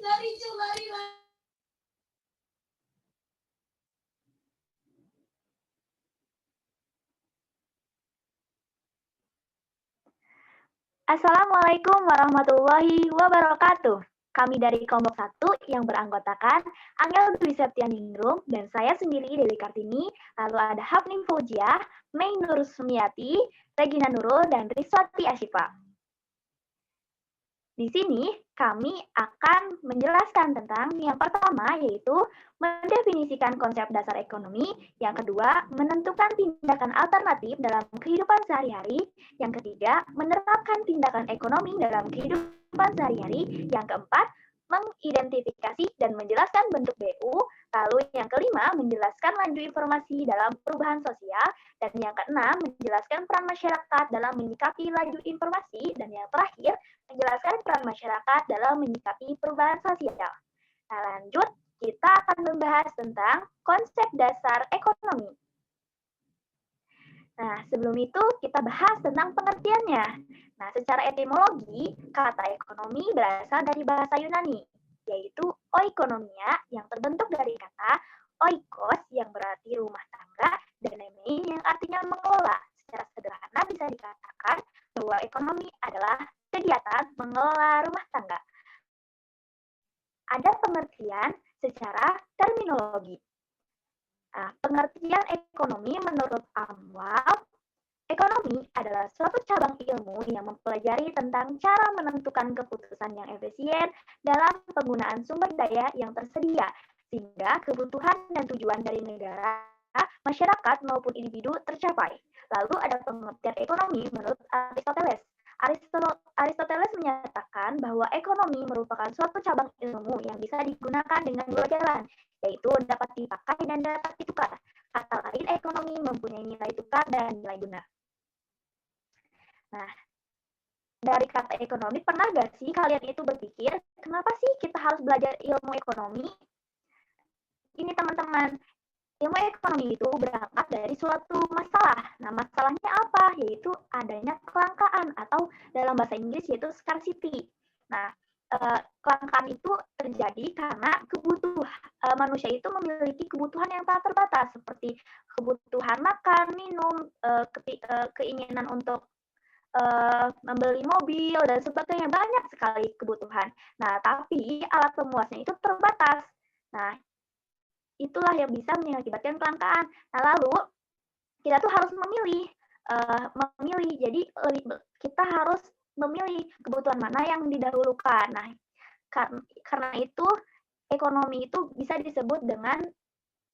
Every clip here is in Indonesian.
Assalamualaikum warahmatullahi wabarakatuh. Kami dari kelompok 1 yang beranggotakan Angel Dwi Septianingrum dan saya sendiri Dewi Kartini, lalu ada Hafnin Fauziah, Mei Nur Sumiati, Regina Nurul, dan Rizwati Asyifa. Di sini kami akan menjelaskan tentang yang pertama yaitu mendefinisikan konsep dasar ekonomi, yang kedua menentukan tindakan alternatif dalam kehidupan sehari-hari, yang ketiga menerapkan tindakan ekonomi dalam kehidupan sehari-hari, yang keempat mengidentifikasi dan menjelaskan bentuk BU, lalu yang kelima menjelaskan laju informasi dalam perubahan sosial, dan yang keenam menjelaskan peran masyarakat dalam menyikapi laju informasi, dan yang terakhir menjelaskan peran masyarakat dalam menyikapi perubahan sosial. Nah, lanjut, kita akan membahas tentang konsep dasar ekonomi. Nah, sebelum itu kita bahas tentang pengertiannya. Nah, secara etimologi, kata ekonomi berasal dari bahasa Yunani, yaitu oikonomia yang terbentuk dari kata oikos yang berarti rumah tangga dan nemein yang artinya mengelola. Secara sederhana bisa dikatakan bahwa ekonomi adalah kegiatan mengelola rumah tangga. Ada pengertian secara terminologi. Nah, pengertian ekonomi menurut Amwal, ekonomi adalah suatu cabang ilmu yang mempelajari tentang cara menentukan keputusan yang efisien dalam penggunaan sumber daya yang tersedia, sehingga kebutuhan dan tujuan dari negara, masyarakat maupun individu tercapai. Lalu ada pengertian ekonomi menurut Aristoteles. Aristoteles menyatakan bahwa ekonomi merupakan suatu cabang ilmu yang bisa digunakan dengan dua jalan, yaitu dapat dipakai dan dapat ditukar. Kata lain, ekonomi mempunyai nilai tukar dan nilai guna. Nah, dari kata ekonomi, pernah gak sih kalian itu berpikir, kenapa sih kita harus belajar ilmu ekonomi? Ini teman-teman, ilmu ekonomi itu berangkat dari suatu masalah. Nah, masalahnya apa? Yaitu adanya kelangkaan atau dalam bahasa Inggris yaitu scarcity. Nah, kelangkaan itu terjadi karena manusia itu memiliki kebutuhan yang tak terbatas seperti kebutuhan makan, minum, keinginan untuk membeli mobil dan sebagainya, banyak sekali kebutuhan. Nah, tapi alat pemuasnya itu terbatas. Nah, itulah yang bisa mengakibatkan kelangkaan. Nah, lalu kita tuh harus memilih. Jadi kita harus memilih kebutuhan mana yang didahulukan. Nah, karena itu ekonomi itu bisa disebut dengan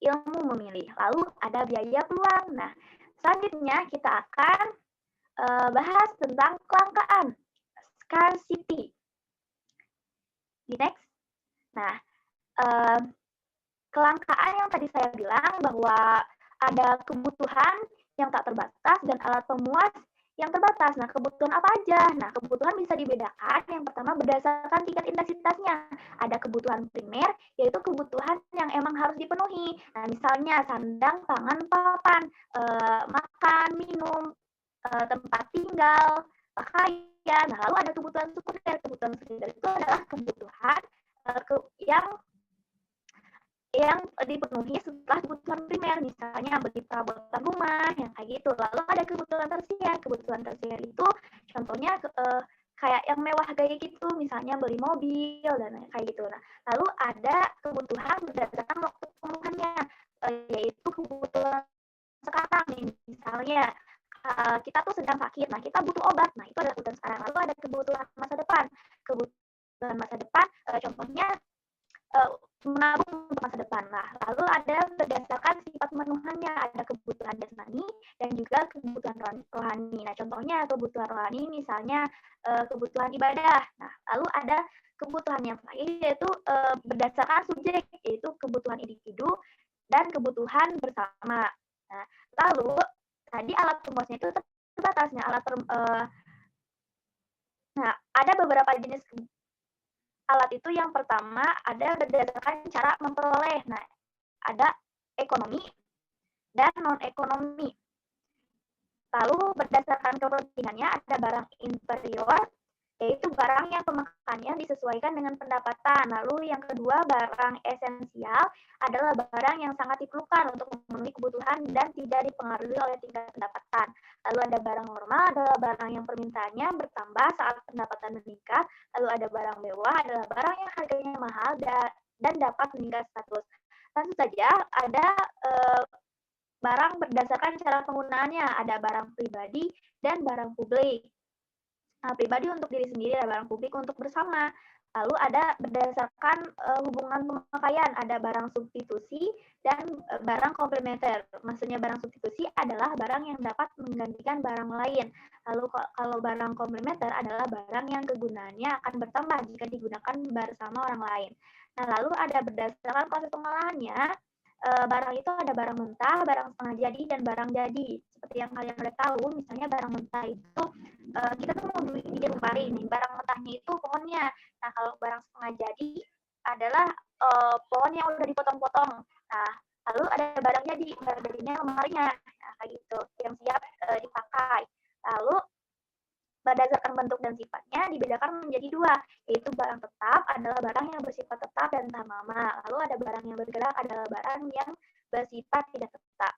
ilmu memilih. Lalu ada biaya peluang. Nah, selanjutnya kita akan bahas tentang kelangkaan, scarcity. Di next. Nah, kelangkaan yang tadi saya bilang bahwa ada kebutuhan yang tak terbatas dan alat pemuas yang terbatas. Nah, kebutuhan apa aja? Nah, kebutuhan bisa dibedakan. Yang pertama berdasarkan tingkat intensitasnya. Ada kebutuhan primer, yaitu kebutuhan yang emang harus dipenuhi. Nah, misalnya sandang, pangan, papan, makan, minum, tempat tinggal, pakaian. Nah, lalu ada kebutuhan sekunder. Kebutuhan sekunder itu adalah kebutuhan yang dipenuhi setelah kebutuhan primer, misalnya beli perabotan rumah, yang kayak gitu. Lalu ada kebutuhan tersier. Kebutuhan tersier itu contohnya kayak yang mewah kayak gitu, misalnya beli mobil dan kayak gitu. Nah, lalu ada kebutuhan berdasarkan waktu pemenuhannya, yaitu kebutuhan sekarang nih, misalnya kita tuh sedang sakit, nah kita butuh obat, nah itu adalah kebutuhan sekarang. Lalu ada kebutuhan masa depan. Kebutuhan masa depan contohnya menabung untuk masa depan. Nah, lalu ada berdasarkan sifat pemenuhannya, ada kebutuhan jasmani dan juga kebutuhan rohani. Nah, contohnya kebutuhan rohani misalnya kebutuhan ibadah. Nah, lalu ada kebutuhan yang terakhir yaitu berdasarkan subjek, yaitu kebutuhan individu dan kebutuhan bersama. Nah, lalu tadi alat pemuasnya itu terbatas. Nah, ada beberapa jenis alat itu. Yang pertama ada berdasarkan cara memperoleh. Nah, ada ekonomi dan non-ekonomi. Lalu berdasarkan kepentingannya ada barang inferior yaitu barang yang pemakannya disesuaikan dengan pendapatan. Lalu yang kedua, barang esensial adalah barang yang sangat diperlukan untuk memenuhi kebutuhan dan tidak dipengaruhi oleh tingkat pendapatan. Lalu ada barang normal, adalah barang yang permintaannya bertambah saat pendapatan meningkat. Lalu ada barang mewah, adalah barang yang harganya mahal dan dapat meningkat status. Tentu saja ada barang berdasarkan cara penggunaannya, ada barang pribadi dan barang publik. Pribadi untuk diri sendiri, ada barang publik untuk bersama. Lalu ada berdasarkan hubungan pemakaian, ada barang substitusi dan barang komplementer. Maksudnya barang substitusi adalah barang yang dapat menggantikan barang lain. Lalu kalau barang komplementer adalah barang yang kegunaannya akan bertambah jika digunakan bersama orang lain. Nah, lalu ada berdasarkan proses pengolahannya, barang itu ada barang mentah, barang setengah jadi, dan barang jadi. Seperti yang kalian udah tahu, misalnya barang mentah itu kita tuh mau bikin pari nih, barang mentahnya itu pohonnya. Nah, kalau barang setengah jadi adalah pohon yang udah dipotong-potong. Nah, lalu ada barang jadi, barang jadinya lemarinya, nah, kayak gitu, yang siap dipakai. Lalu berdasarkan bentuk dan sifatnya dibedakan menjadi dua, yaitu barang tetap adalah barang yang bersifat tetap dan tahan lama. Lalu ada barang yang bergerak adalah barang yang bersifat tidak tetap.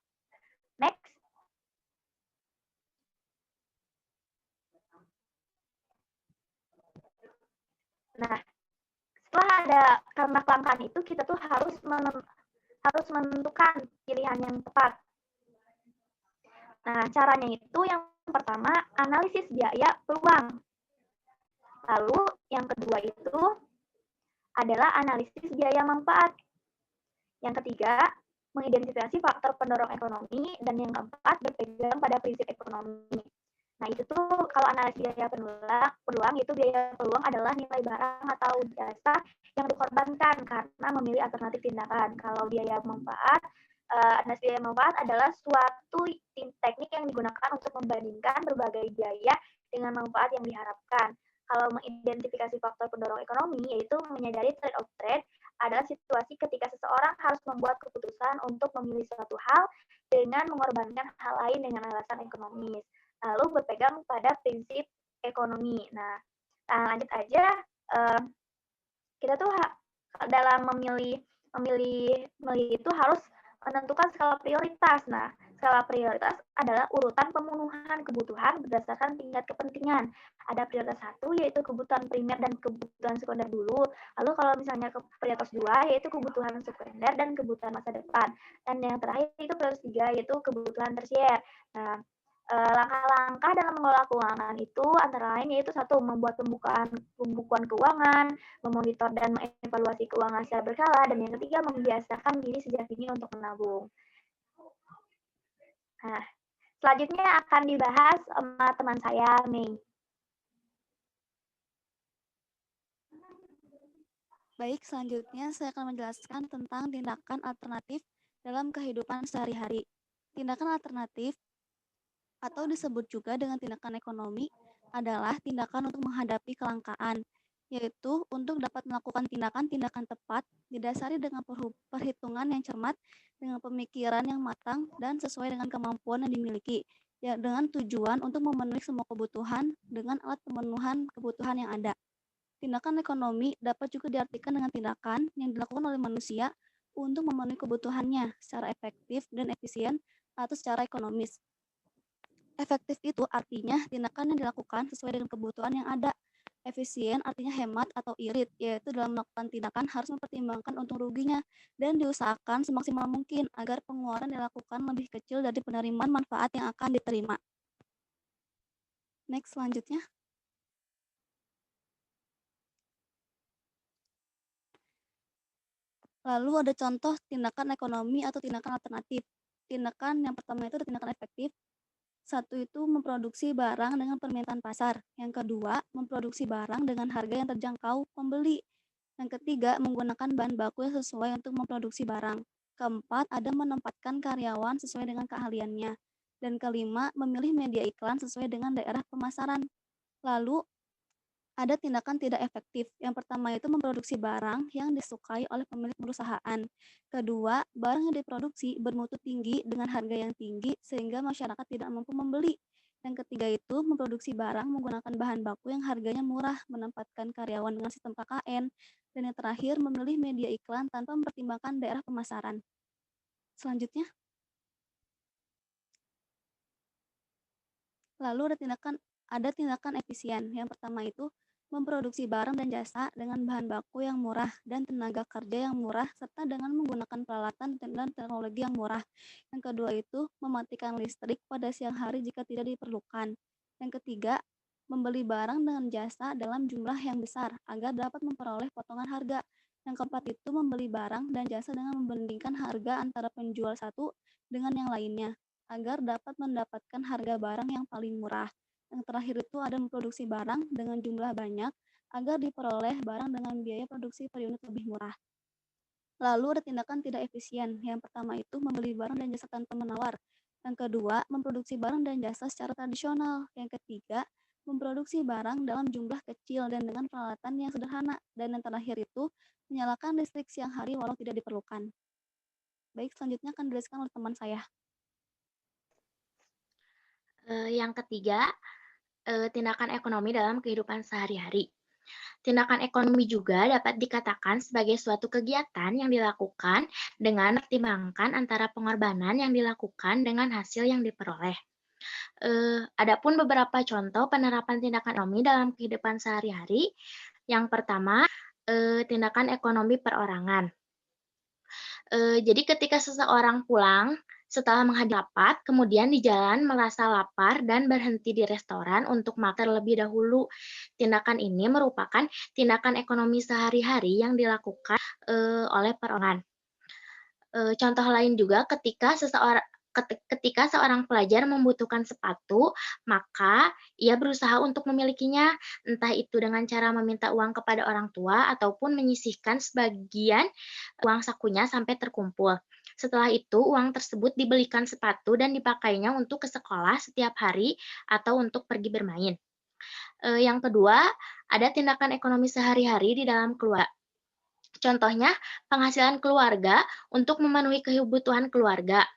Next. Nah, setelah ada karena kelangkaan itu, kita tuh harus menentukan pilihan yang tepat. Nah, caranya itu yang pertama, analisis biaya peluang. Lalu yang kedua itu adalah analisis biaya manfaat. Yang ketiga, mengidentifikasi faktor pendorong ekonomi. Dan yang keempat, berpegang pada prinsip ekonomi. Nah, itu tuh kalau analisis biaya peluang itu biaya peluang adalah nilai barang atau jasa yang dikorbankan karena memilih alternatif tindakan. Kalau biaya manfaat, analisis biaya manfaat adalah suatu teknik yang digunakan untuk membandingkan berbagai biaya dengan manfaat yang diharapkan. Kalau mengidentifikasi faktor pendorong ekonomi, yaitu menyadari trade-off trade adalah situasi ketika seseorang harus membuat keputusan untuk memilih suatu hal dengan mengorbankan hal lain dengan alasan ekonomis. Lalu berpegang pada prinsip ekonomi. Nah, lanjut aja. Kita tuh dalam memilih itu harus menentukan skala prioritas. Nah, skala prioritas adalah urutan pemenuhan kebutuhan berdasarkan tingkat kepentingan. Ada prioritas 1 yaitu kebutuhan primer dan kebutuhan sekunder dulu. Lalu kalau misalnya prioritas 2 yaitu kebutuhan sekunder dan kebutuhan masa depan. Dan yang terakhir itu prioritas 3 yaitu kebutuhan tersier. Nah, langkah-langkah dalam mengelola keuangan itu antara lain yaitu satu, membuat pembukuan keuangan, memonitor dan mengevaluasi keuangan secara berkala, dan yang ketiga membiasakan diri sejak dini untuk menabung. Nah, selanjutnya akan dibahas sama teman saya, Mei. Baik, selanjutnya saya akan menjelaskan tentang tindakan alternatif dalam kehidupan sehari-hari. Tindakan alternatif atau disebut juga dengan tindakan ekonomi adalah tindakan untuk menghadapi kelangkaan, yaitu untuk dapat melakukan tindakan-tindakan tepat didasari dengan perhitungan yang cermat, dengan pemikiran yang matang, dan sesuai dengan kemampuan yang dimiliki, ya, dengan tujuan untuk memenuhi semua kebutuhan dengan alat pemenuhan kebutuhan yang ada. Tindakan ekonomi dapat juga diartikan dengan tindakan yang dilakukan oleh manusia untuk memenuhi kebutuhannya secara efektif dan efisien atau secara ekonomis. Efektif itu artinya tindakan yang dilakukan sesuai dengan kebutuhan yang ada. Efisien artinya hemat atau irit, yaitu dalam melakukan tindakan harus mempertimbangkan untung ruginya dan diusahakan semaksimal mungkin agar pengeluaran dilakukan lebih kecil dari penerimaan manfaat yang akan diterima. Next, selanjutnya. Lalu ada contoh tindakan ekonomi atau tindakan alternatif. Tindakan yang pertama itu tindakan efektif. Satu itu memproduksi barang dengan permintaan pasar. Yang kedua, memproduksi barang dengan harga yang terjangkau pembeli. Yang ketiga, menggunakan bahan baku yang sesuai untuk memproduksi barang. Keempat, ada menempatkan karyawan sesuai dengan keahliannya. Dan kelima, memilih media iklan sesuai dengan daerah pemasaran. Lalu, ada tindakan tidak efektif. Yang pertama itu memproduksi barang yang disukai oleh pemilik perusahaan. Kedua, barang yang diproduksi bermutu tinggi dengan harga yang tinggi sehingga masyarakat tidak mampu membeli. Yang ketiga itu memproduksi barang menggunakan bahan baku yang harganya murah, menempatkan karyawan dengan sistem KKN, dan yang terakhir memilih media iklan tanpa mempertimbangkan daerah pemasaran. Selanjutnya, lalu ada tindakan efisien. Yang pertama itu memproduksi barang dan jasa dengan bahan baku yang murah dan tenaga kerja yang murah serta dengan menggunakan peralatan dan teknologi yang murah. Yang kedua itu mematikan listrik pada siang hari jika tidak diperlukan. Yang ketiga, membeli barang dengan jasa dalam jumlah yang besar agar dapat memperoleh potongan harga. Yang keempat itu membeli barang dan jasa dengan membandingkan harga antara penjual satu dengan yang lainnya agar dapat mendapatkan harga barang yang paling murah. Yang terakhir itu ada memproduksi barang dengan jumlah banyak agar diperoleh barang dengan biaya produksi per unit lebih murah. Lalu ada tindakan tidak efisien. Yang pertama itu membeli barang dan jasa tanpa menawar. Yang kedua, memproduksi barang dan jasa secara tradisional. Yang ketiga, memproduksi barang dalam jumlah kecil dan dengan peralatan yang sederhana. Dan yang terakhir itu, menyalakan listrik siang hari walau tidak diperlukan. Baik, selanjutnya akan dijelaskan oleh teman saya. Yang ketiga, tindakan ekonomi dalam kehidupan sehari-hari. Tindakan ekonomi juga dapat dikatakan sebagai suatu kegiatan yang dilakukan dengan mempertimbangkan antara pengorbanan yang dilakukan dengan hasil yang diperoleh. Adapun beberapa contoh penerapan tindakan ekonomi dalam kehidupan sehari-hari. Yang pertama, tindakan ekonomi perorangan. Jadi ketika seseorang pulang setelah menghadiri rapat, kemudian di jalan merasa lapar dan berhenti di restoran untuk makan terlebih dahulu. Tindakan ini merupakan tindakan ekonomi sehari-hari yang dilakukan oleh perorangan. Contoh lain juga ketika seorang pelajar membutuhkan sepatu, maka ia berusaha untuk memilikinya, entah itu dengan cara meminta uang kepada orang tua ataupun menyisihkan sebagian uang sakunya sampai terkumpul. Setelah itu, uang tersebut dibelikan sepatu dan dipakainya untuk ke sekolah setiap hari atau untuk pergi bermain. Yang kedua, ada tindakan ekonomi sehari-hari di dalam keluarga. Contohnya, penghasilan keluarga untuk memenuhi kebutuhan keluarga.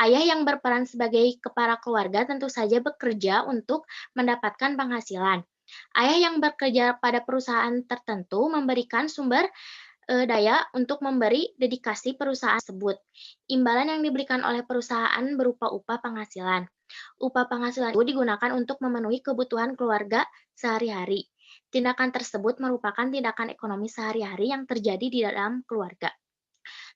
Ayah yang berperan sebagai kepala keluarga tentu saja bekerja untuk mendapatkan penghasilan. Ayah yang bekerja pada perusahaan tertentu memberikan sumber daya untuk memberi dedikasi perusahaan tersebut. Imbalan yang diberikan oleh perusahaan berupa upah penghasilan. Upah penghasilan itu digunakan untuk memenuhi kebutuhan keluarga sehari-hari. Tindakan tersebut merupakan tindakan ekonomi sehari-hari yang terjadi di dalam keluarga.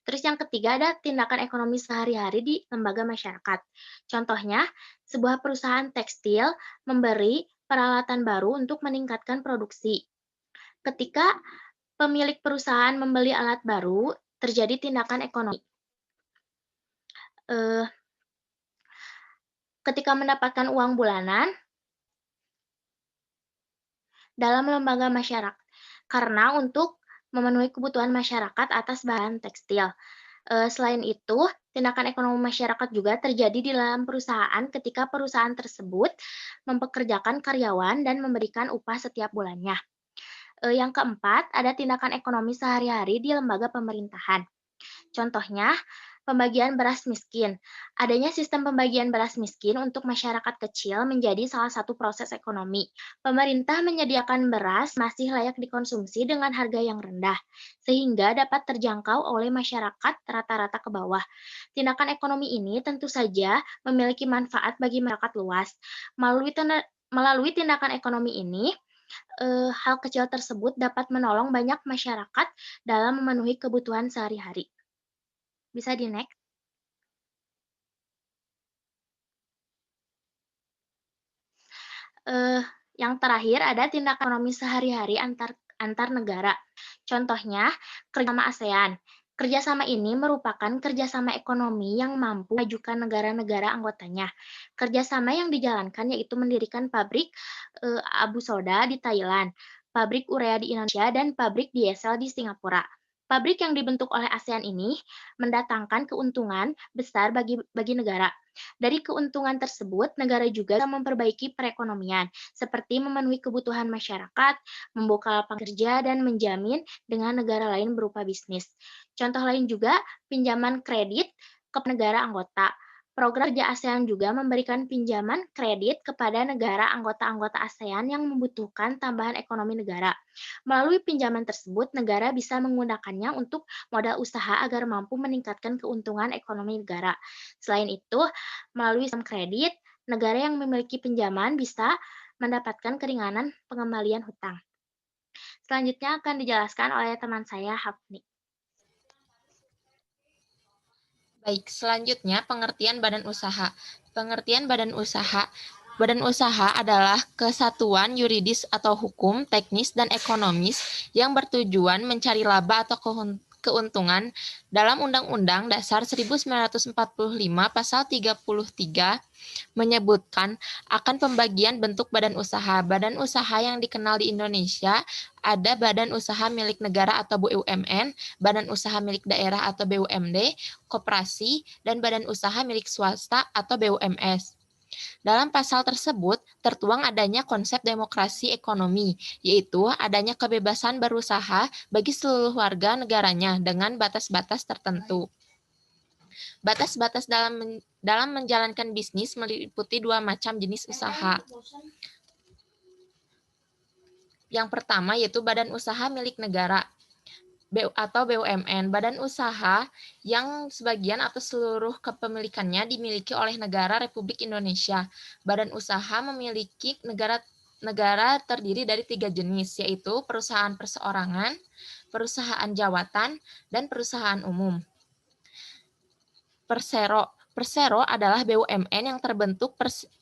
Terus yang ketiga ada tindakan ekonomi sehari-hari di lembaga masyarakat. Contohnya, sebuah perusahaan tekstil memberi peralatan baru untuk meningkatkan produksi. Ketika pemilik perusahaan membeli alat baru, terjadi tindakan ekonomi. Ketika mendapatkan uang bulanan dalam lembaga masyarakat, karena untuk memenuhi kebutuhan masyarakat atas bahan tekstil. Selain itu, tindakan ekonomi masyarakat juga terjadi di dalam perusahaan ketika perusahaan tersebut mempekerjakan karyawan dan memberikan upah setiap bulannya. Yang keempat, ada tindakan ekonomi sehari-hari di lembaga pemerintahan. Contohnya, pembagian beras miskin. Adanya sistem pembagian beras miskin untuk masyarakat kecil menjadi salah satu proses ekonomi. Pemerintah menyediakan beras masih layak dikonsumsi dengan harga yang rendah, sehingga dapat terjangkau oleh masyarakat rata-rata ke bawah. Tindakan ekonomi ini tentu saja memiliki manfaat bagi masyarakat luas. Melalui tindakan ekonomi ini, hal kecil tersebut dapat menolong banyak masyarakat dalam memenuhi kebutuhan sehari-hari. Bisa di-next. Yang terakhir ada tindakan ekonomi sehari-hari antar negara. Contohnya, kerjasama ASEAN. Kerjasama ini merupakan kerjasama ekonomi yang mampu memajukan negara-negara anggotanya. Kerjasama yang dijalankan yaitu mendirikan pabrik Abu Soda di Thailand, pabrik urea di Indonesia, dan pabrik diesel di Singapura. Pabrik yang dibentuk oleh ASEAN ini mendatangkan keuntungan besar bagi negara. Dari keuntungan tersebut, negara juga bisa memperbaiki perekonomian, seperti memenuhi kebutuhan masyarakat, membuka lapangan kerja, dan menjamin dengan negara lain berupa bisnis. Contoh lain juga, pinjaman kredit ke negara anggota. Program kerja ASEAN juga memberikan pinjaman kredit kepada negara anggota-anggota ASEAN yang membutuhkan tambahan ekonomi negara. Melalui pinjaman tersebut, negara bisa menggunakannya untuk modal usaha agar mampu meningkatkan keuntungan ekonomi negara. Selain itu, melalui sistem kredit, negara yang memiliki pinjaman bisa mendapatkan keringanan pengembalian hutang. Selanjutnya akan dijelaskan oleh teman saya, Hafni. Baik, selanjutnya pengertian badan usaha. Pengertian badan usaha. Badan usaha adalah kesatuan yuridis atau hukum, teknis, dan ekonomis yang bertujuan mencari laba atau keuntungan dalam Undang-Undang Dasar 1945 Pasal 33 menyebutkan akan pembagian bentuk badan usaha. Badan usaha yang dikenal di Indonesia ada badan usaha milik negara atau BUMN, badan usaha milik daerah atau BUMD, koperasi, dan badan usaha milik swasta atau BUMS. Dalam pasal tersebut tertuang adanya konsep demokrasi ekonomi, yaitu adanya kebebasan berusaha bagi seluruh warga negaranya dengan batas-batas tertentu. Batas-batas dalam menjalankan bisnis meliputi dua macam jenis usaha. Yang pertama yaitu badan usaha milik negara atau BUMN, badan usaha yang sebagian atau seluruh kepemilikannya dimiliki oleh negara Republik Indonesia. Badan usaha memiliki negara terdiri dari 3 jenis, yaitu perusahaan perseorangan, perusahaan jawatan, dan perusahaan umum. Persero adalah BUMN yang terbentuk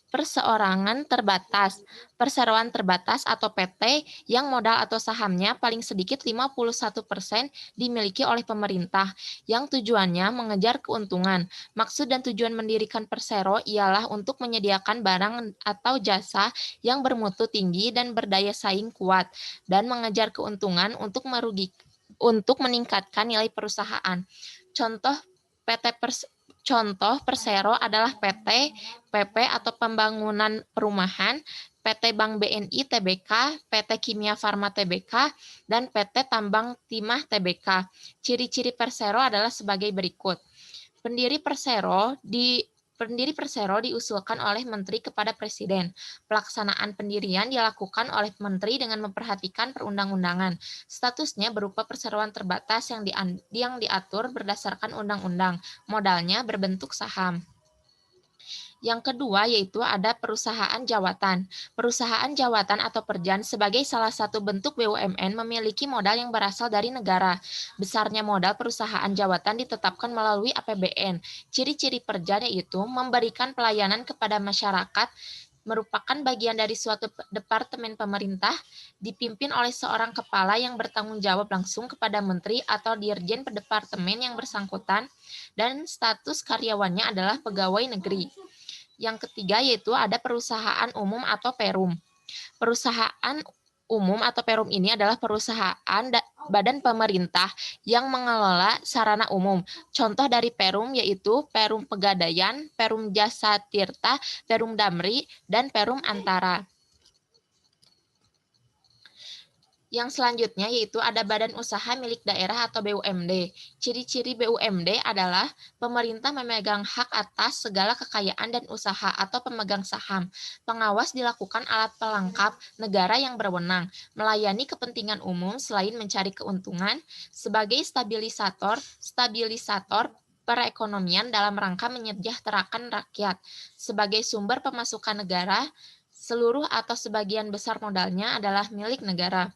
perseorangan terbatas, perseroan terbatas atau PT yang modal atau sahamnya paling sedikit 51% dimiliki oleh pemerintah, yang tujuannya mengejar keuntungan. Maksud dan tujuan mendirikan persero ialah untuk menyediakan barang atau jasa yang bermutu tinggi dan berdaya saing kuat, dan mengejar keuntungan untuk meningkatkan nilai perusahaan. Contoh Persero adalah PT, PP atau Pembangunan Perumahan, PT Bank BNI Tbk, PT Kimia Farma Tbk, dan PT Tambang Timah Tbk. Ciri-ciri Persero adalah sebagai berikut. Pendiri Persero diusulkan oleh Menteri kepada Presiden. Pelaksanaan pendirian dilakukan oleh Menteri dengan memperhatikan perundang-undangan. Statusnya berupa perseroan terbatas yang diatur berdasarkan undang-undang. Modalnya berbentuk saham. Yang kedua yaitu ada perusahaan jawatan. Perusahaan jawatan atau perjan sebagai salah satu bentuk BUMN memiliki modal yang berasal dari negara. Besarnya modal perusahaan jawatan ditetapkan melalui APBN. Ciri-ciri perjan yaitu memberikan pelayanan kepada masyarakat, merupakan bagian dari suatu departemen pemerintah, dipimpin oleh seorang kepala yang bertanggung jawab langsung kepada menteri atau dirjen departemen yang bersangkutan, dan status karyawannya adalah pegawai negeri. Yang ketiga yaitu ada perusahaan umum atau perum. Perusahaan umum atau perum ini adalah perusahaan badan pemerintah yang mengelola sarana umum. Contoh dari perum yaitu Perum Pegadaian, Perum Jasa Tirta, Perum Damri, dan Perum Antara. Yang selanjutnya yaitu ada badan usaha milik daerah atau BUMD. Ciri-ciri BUMD adalah pemerintah memegang hak atas segala kekayaan dan usaha atau pemegang saham. Pengawas dilakukan alat pelengkap negara yang berwenang, melayani kepentingan umum selain mencari keuntungan, sebagai stabilisator perekonomian dalam rangka menyejahterakan rakyat. Sebagai sumber pemasukan negara, seluruh atau sebagian besar modalnya adalah milik negara.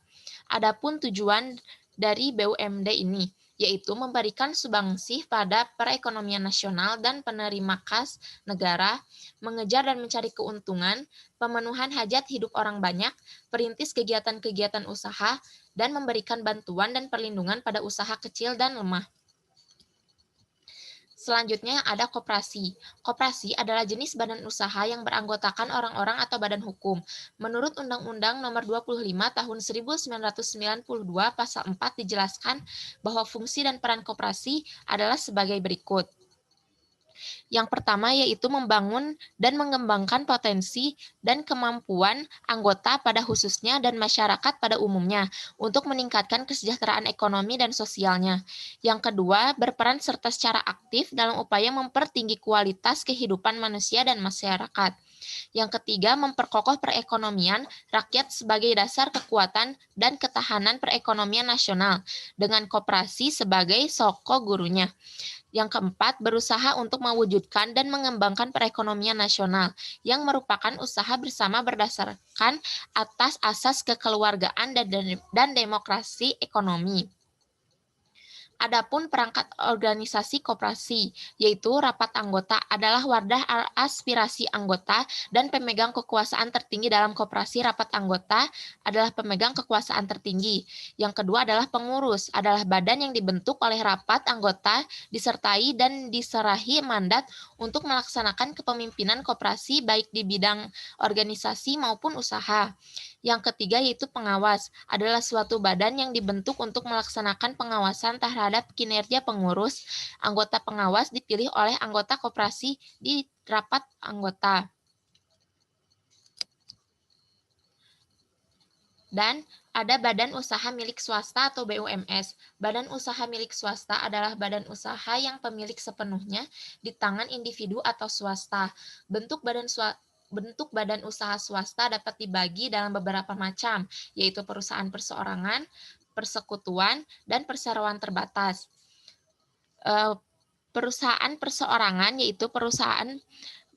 Adapun tujuan dari BUMD ini, yaitu memberikan sumbangsih pada perekonomian nasional dan penerima kas negara, mengejar dan mencari keuntungan, pemenuhan hajat hidup orang banyak, perintis kegiatan-kegiatan usaha, dan memberikan bantuan dan perlindungan pada usaha kecil dan lemah. Selanjutnya ada koperasi. Koperasi adalah jenis badan usaha yang beranggotakan orang-orang atau badan hukum. Menurut Undang-Undang Nomor 25 Tahun 1992 Pasal 4 dijelaskan bahwa fungsi dan peran koperasi adalah sebagai berikut. Yang pertama yaitu membangun dan mengembangkan potensi dan kemampuan anggota pada khususnya dan masyarakat pada umumnya untuk meningkatkan kesejahteraan ekonomi dan sosialnya. Yang kedua, berperan serta secara aktif dalam upaya mempertinggi kualitas kehidupan manusia dan masyarakat. Yang ketiga, memperkokoh perekonomian rakyat sebagai dasar kekuatan dan ketahanan perekonomian nasional dengan koperasi sebagai soko gurunya. Yang keempat, berusaha untuk mewujudkan dan mengembangkan perekonomian nasional yang merupakan usaha bersama berdasarkan atas asas kekeluargaan dan demokrasi ekonomi. Adapun perangkat organisasi koperasi, yaitu rapat anggota adalah wadah aspirasi anggota dan pemegang kekuasaan tertinggi dalam koperasi. Rapat anggota adalah pemegang kekuasaan tertinggi. Yang kedua adalah pengurus, adalah badan yang dibentuk oleh rapat anggota disertai dan diserahi mandat untuk melaksanakan kepemimpinan koperasi baik di bidang organisasi maupun usaha. Yang ketiga yaitu pengawas, adalah suatu badan yang dibentuk untuk melaksanakan pengawasan terhadap kinerja pengurus. Anggota pengawas dipilih oleh anggota koperasi di rapat anggota. Dan ada badan usaha milik swasta atau BUMS. Badan usaha milik swasta adalah badan usaha yang pemilik sepenuhnya di tangan individu atau swasta. Bentuk badan usaha swasta dapat dibagi dalam beberapa macam, yaitu perusahaan perseorangan, persekutuan, dan perseroan terbatas. Perusahaan perseorangan yaitu perusahaan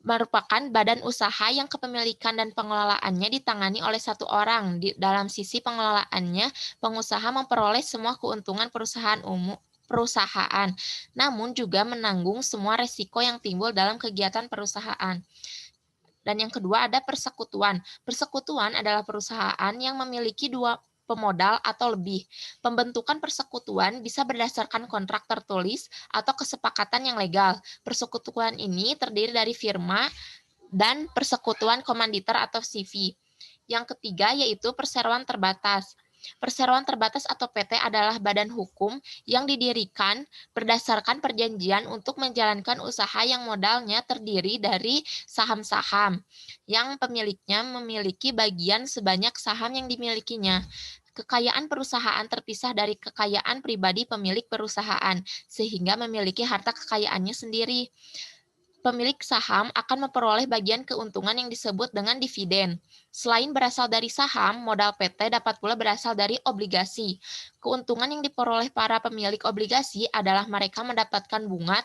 merupakan badan usaha yang kepemilikan dan pengelolaannya ditangani oleh satu orang. Dalam sisi pengelolaannya, pengusaha memperoleh semua keuntungan perusahaan, namun juga menanggung semua resiko yang timbul dalam kegiatan perusahaan. Dan yang kedua ada persekutuan. Persekutuan adalah perusahaan yang memiliki dua pemodal atau lebih. Pembentukan persekutuan bisa berdasarkan kontrak tertulis atau kesepakatan yang legal. Persekutuan ini terdiri dari firma dan persekutuan komanditer atau CV. Yang ketiga yaitu perseroan terbatas. Perseroan terbatas atau PT adalah badan hukum yang didirikan berdasarkan perjanjian untuk menjalankan usaha yang modalnya terdiri dari saham-saham yang pemiliknya memiliki bagian sebanyak saham yang dimilikinya. Kekayaan perusahaan terpisah dari kekayaan pribadi pemilik perusahaan, sehingga memiliki harta kekayaannya sendiri. Pemilik saham akan memperoleh bagian keuntungan yang disebut dengan dividen. Selain berasal dari saham, modal PT dapat pula berasal dari obligasi. Keuntungan yang diperoleh para pemilik obligasi adalah mereka mendapatkan bunga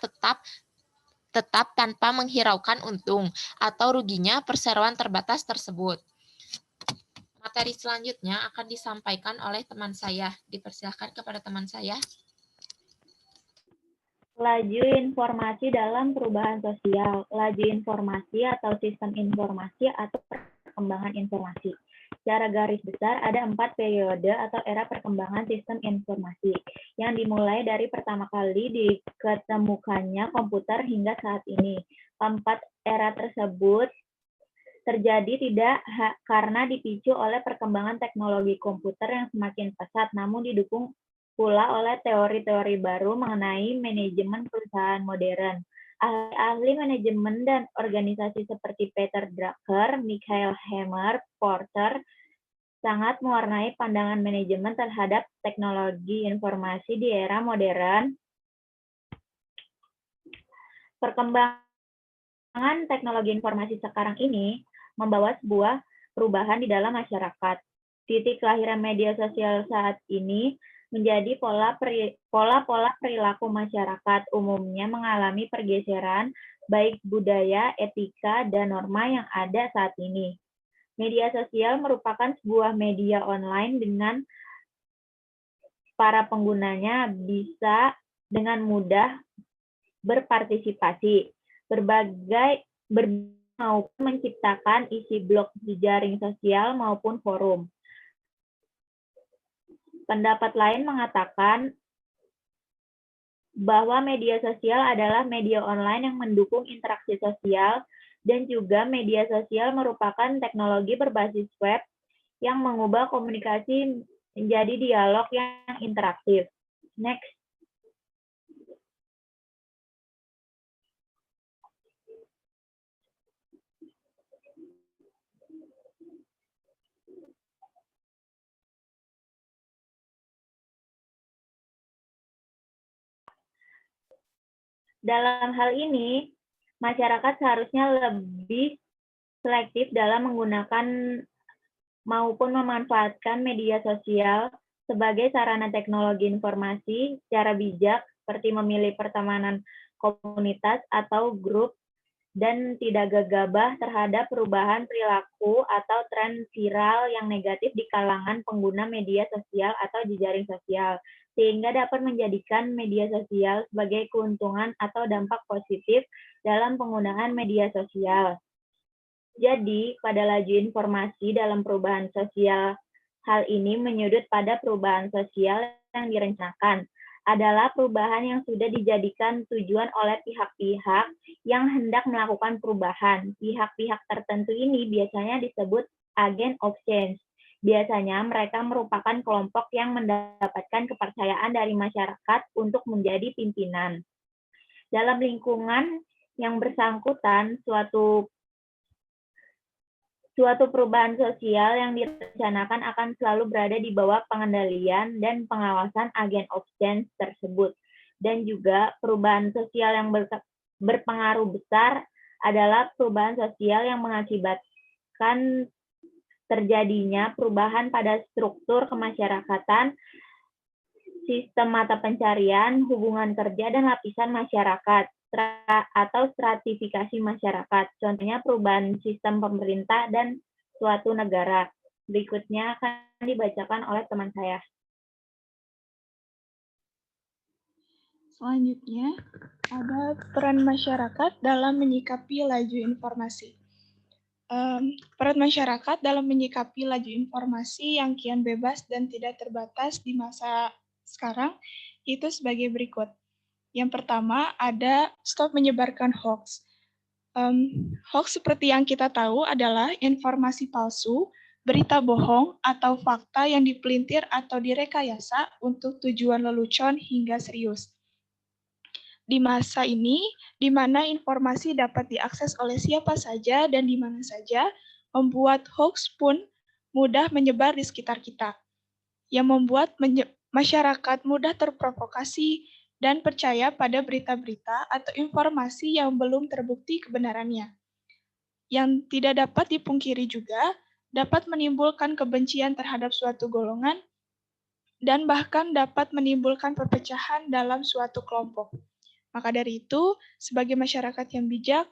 tetap tanpa menghiraukan untung atau ruginya perseroan terbatas tersebut. Materi selanjutnya akan disampaikan oleh teman saya. Dipersilakan kepada teman saya. Laju informasi dalam perubahan sosial, laju informasi atau sistem informasi atau perkembangan informasi. Secara garis besar ada 4 periode atau era perkembangan sistem informasi yang dimulai dari pertama kali diketemukannya komputer hingga saat ini. Keempat era tersebut terjadi tidak karena dipicu oleh perkembangan teknologi komputer yang semakin pesat, namun didukung pula oleh teori-teori baru mengenai manajemen perusahaan modern. Ahli-ahli manajemen dan organisasi seperti Peter Drucker, Michael Hammer, Porter sangat mewarnai pandangan manajemen terhadap teknologi informasi di era modern. Perkembangan teknologi informasi sekarang ini membawa sebuah perubahan di dalam masyarakat. Titik kelahiran media sosial saat ini menjadi pola perilaku masyarakat umumnya mengalami pergeseran baik budaya, etika, dan norma yang ada saat ini. Media sosial merupakan sebuah media online dengan para penggunanya bisa dengan mudah berpartisipasi, maupun menciptakan isi blog di jaring sosial maupun forum. Pendapat lain mengatakan bahwa media sosial adalah media online yang mendukung interaksi sosial dan juga media sosial merupakan teknologi berbasis web yang mengubah komunikasi menjadi dialog yang interaktif. Next. Dalam hal ini, masyarakat seharusnya lebih selektif dalam menggunakan maupun memanfaatkan media sosial sebagai sarana teknologi informasi secara bijak, seperti memilih pertemanan komunitas atau grup, dan tidak gegabah terhadap perubahan perilaku atau tren viral yang negatif di kalangan pengguna media sosial atau jejaring sosial, sehingga dapat menjadikan media sosial sebagai keuntungan atau dampak positif dalam penggunaan media sosial. Jadi, pada laju informasi dalam perubahan sosial, hal ini menyudut pada perubahan sosial yang direncanakan adalah perubahan yang sudah dijadikan tujuan oleh pihak-pihak yang hendak melakukan perubahan. Pihak-pihak tertentu ini biasanya disebut agent of change. Biasanya mereka merupakan kelompok yang mendapatkan kepercayaan dari masyarakat untuk menjadi pimpinan. Dalam lingkungan yang bersangkutan, suatu perubahan sosial yang direncanakan akan selalu berada di bawah pengendalian dan pengawasan agen of change tersebut. Dan juga perubahan sosial yang berpengaruh besar adalah perubahan sosial yang mengakibatkan terjadinya perubahan pada struktur kemasyarakatan, sistem mata pencarian, hubungan kerja, dan lapisan masyarakat atau stratifikasi masyarakat. Contohnya perubahan sistem pemerintah dan suatu negara. Berikutnya akan dibacakan oleh teman saya. Selanjutnya, ada peran masyarakat dalam menyikapi laju informasi. Peran masyarakat dalam menyikapi laju informasi yang kian bebas dan tidak terbatas di masa sekarang itu sebagai berikut. Yang pertama ada stop menyebarkan hoax. Hoax seperti yang kita tahu adalah informasi palsu, berita bohong, atau fakta yang dipelintir atau direkayasa untuk tujuan lelucon hingga serius. Di masa ini, di mana informasi dapat diakses oleh siapa saja dan di mana saja, membuat hoax pun mudah menyebar di sekitar kita, yang membuat masyarakat mudah terprovokasi dan percaya pada berita-berita atau informasi yang belum terbukti kebenarannya. Yang tidak dapat dipungkiri juga dapat menimbulkan kebencian terhadap suatu golongan dan bahkan dapat menimbulkan perpecahan dalam suatu kelompok. Maka dari itu, sebagai masyarakat yang bijak,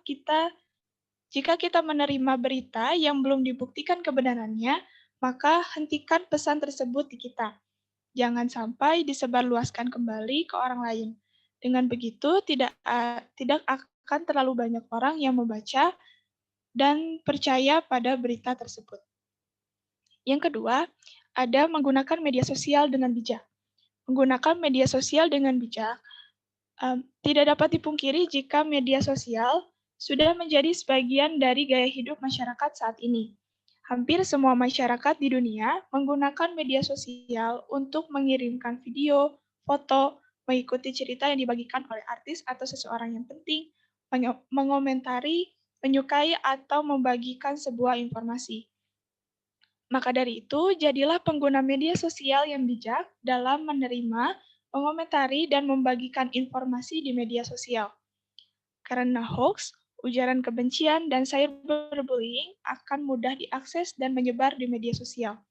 jika kita menerima berita yang belum dibuktikan kebenarannya, maka hentikan pesan tersebut di kita. Jangan sampai disebarluaskan kembali ke orang lain. Dengan begitu, tidak akan terlalu banyak orang yang membaca dan percaya pada berita tersebut. Yang kedua, ada menggunakan media sosial dengan bijak. Menggunakan media sosial dengan bijak tidak dapat dipungkiri jika media sosial sudah menjadi sebagian dari gaya hidup masyarakat saat ini. Hampir semua masyarakat di dunia menggunakan media sosial untuk mengirimkan video, foto, mengikuti cerita yang dibagikan oleh artis atau seseorang yang penting, mengomentari, menyukai, atau membagikan sebuah informasi. Maka dari itu, jadilah pengguna media sosial yang bijak dalam menerima, mengomentari, dan membagikan informasi di media sosial. Karena hoax, ujaran kebencian, dan cyberbullying akan mudah diakses dan menyebar di media sosial.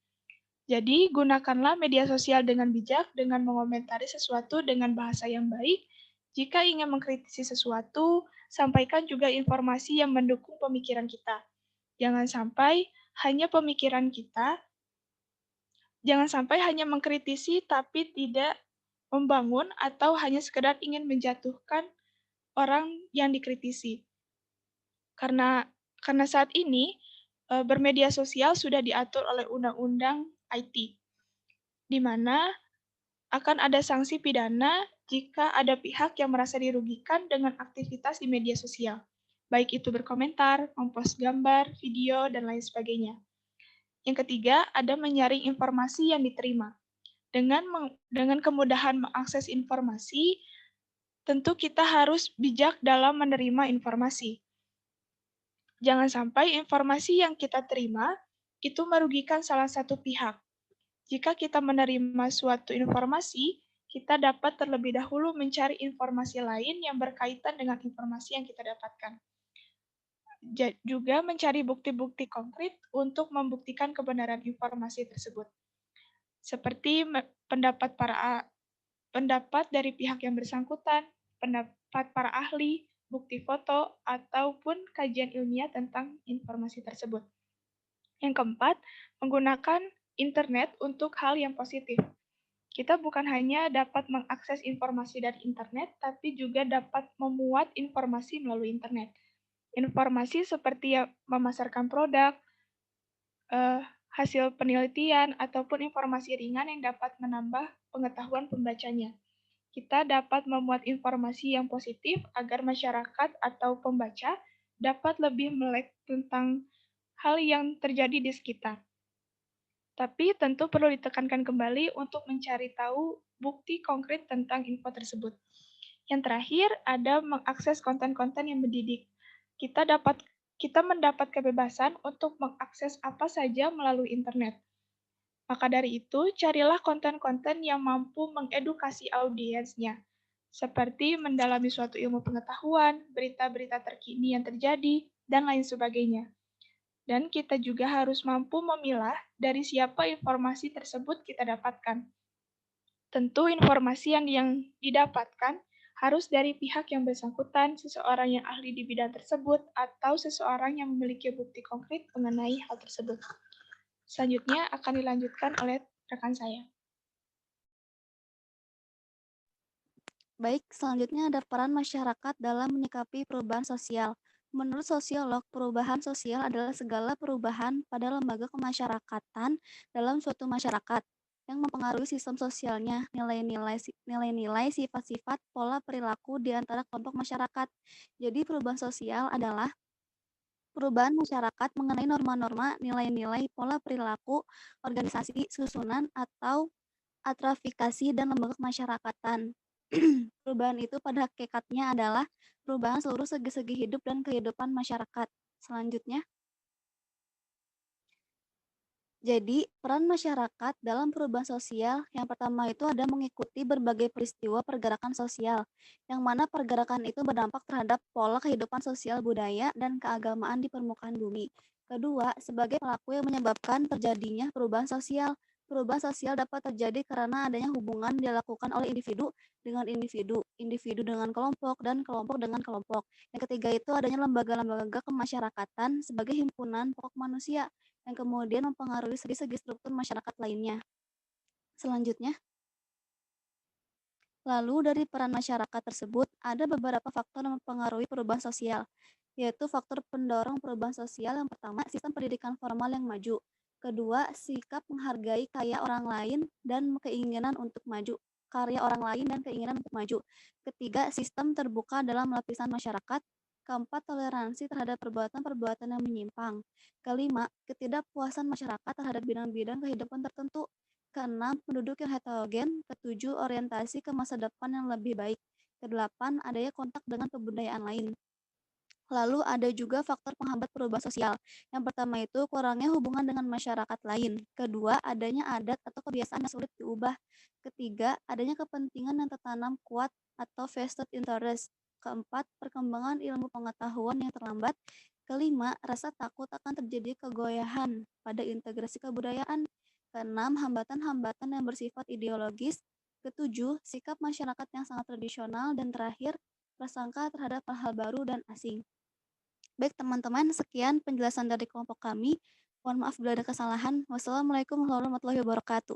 Jadi, gunakanlah media sosial dengan bijak dengan mengomentari sesuatu dengan bahasa yang baik. Jika ingin mengkritisi sesuatu, sampaikan juga informasi yang mendukung pemikiran kita. Jangan sampai hanya mengkritisi tapi tidak membangun atau hanya sekedar ingin menjatuhkan orang yang dikritisi. Karena saat ini bermedia sosial sudah diatur oleh Undang-Undang IT, di mana akan ada sanksi pidana jika ada pihak yang merasa dirugikan dengan aktivitas di media sosial, baik itu berkomentar, mempost gambar, video, dan lain sebagainya. Yang ketiga, ada menyaring informasi yang diterima. Dengan kemudahan mengakses informasi, tentu kita harus bijak dalam menerima informasi. Jangan sampai informasi yang kita terima itu merugikan salah satu pihak. Jika kita menerima suatu informasi kita dapat terlebih dahulu mencari informasi lain yang berkaitan dengan informasi yang kita dapatkan. Juga mencari bukti-bukti konkret untuk membuktikan kebenaran informasi tersebut. Seperti pendapat dari pihak yang bersangkutan, pendapat para ahli, bukti foto, ataupun kajian ilmiah tentang informasi tersebut. Yang keempat, menggunakan internet untuk hal yang positif. Kita bukan hanya dapat mengakses informasi dari internet, tapi juga dapat memuat informasi melalui internet. Informasi seperti memasarkan produk, hasil penelitian, ataupun informasi ringan yang dapat menambah pengetahuan pembacanya. Kita dapat memuat informasi yang positif agar masyarakat atau pembaca dapat lebih melek tentang hal yang terjadi di sekitar. Tapi tentu perlu ditekankan kembali untuk mencari tahu bukti konkret tentang info tersebut. Yang terakhir, ada mengakses konten-konten yang mendidik. Kita mendapat kebebasan untuk mengakses apa saja melalui internet. Maka dari itu, carilah konten-konten yang mampu mengedukasi audiensnya, seperti mendalami suatu ilmu pengetahuan, berita-berita terkini yang terjadi, dan lain sebagainya. Dan kita juga harus mampu memilah dari siapa informasi tersebut kita dapatkan. Tentu informasi yang didapatkan harus dari pihak yang bersangkutan, seseorang yang ahli di bidang tersebut, atau seseorang yang memiliki bukti konkret mengenai hal tersebut. Selanjutnya akan dilanjutkan oleh rekan saya. Baik, selanjutnya ada peran masyarakat dalam menyikapi perubahan sosial. Menurut sosiolog, perubahan sosial adalah segala perubahan pada lembaga kemasyarakatan dalam suatu masyarakat yang mempengaruhi sistem sosialnya, nilai-nilai, sifat-sifat, pola perilaku di antara kelompok masyarakat. Jadi perubahan sosial adalah perubahan masyarakat mengenai norma-norma, nilai-nilai, pola perilaku, organisasi, susunan, atau atrafikasi dan lembaga kemasyarakatan. Perubahan itu pada hakikatnya adalah perubahan seluruh segi-segi hidup dan kehidupan masyarakat. Selanjutnya, jadi peran masyarakat dalam perubahan sosial yang pertama itu ada mengikuti berbagai peristiwa pergerakan sosial, yang mana pergerakan itu berdampak terhadap pola kehidupan sosial budaya dan keagamaan di permukaan bumi. Kedua, sebagai pelaku yang menyebabkan terjadinya perubahan sosial. Perubahan sosial dapat terjadi karena adanya hubungan dilakukan oleh individu dengan individu, individu dengan kelompok, dan kelompok dengan kelompok. Yang ketiga itu adanya lembaga-lembaga kemasyarakatan sebagai himpunan pokok manusia yang kemudian mempengaruhi segi-segi struktur masyarakat lainnya. Selanjutnya, lalu dari peran masyarakat tersebut, ada beberapa faktor yang mempengaruhi perubahan sosial, yaitu faktor pendorong perubahan sosial. Yang pertama, sistem pendidikan formal yang maju. Kedua, sikap menghargai karya orang lain dan keinginan untuk maju. Ketiga, sistem terbuka dalam lapisan masyarakat. Keempat, toleransi terhadap perbuatan-perbuatan yang menyimpang. Kelima, ketidakpuasan masyarakat terhadap bidang-bidang kehidupan tertentu. Keenam, penduduk yang heterogen. Ketujuh, orientasi ke masa depan yang lebih baik. Kedelapan, adanya kontak dengan kebudayaan lain. Lalu ada juga faktor penghambat perubahan sosial. Yang pertama itu kurangnya hubungan dengan masyarakat lain. Kedua, adanya adat atau kebiasaan yang sulit diubah. Ketiga, adanya kepentingan yang tertanam kuat atau vested interest. Keempat, perkembangan ilmu pengetahuan yang terlambat. Kelima, rasa takut akan terjadi kegoyahan pada integrasi kebudayaan. Keenam, hambatan-hambatan yang bersifat ideologis. Ketujuh, sikap masyarakat yang sangat tradisional. Dan terakhir, prasangka terhadap hal-hal baru dan asing. Baik teman-teman, sekian penjelasan dari kelompok kami. Mohon maaf bila ada kesalahan. Wassalamualaikum warahmatullahi wabarakatuh.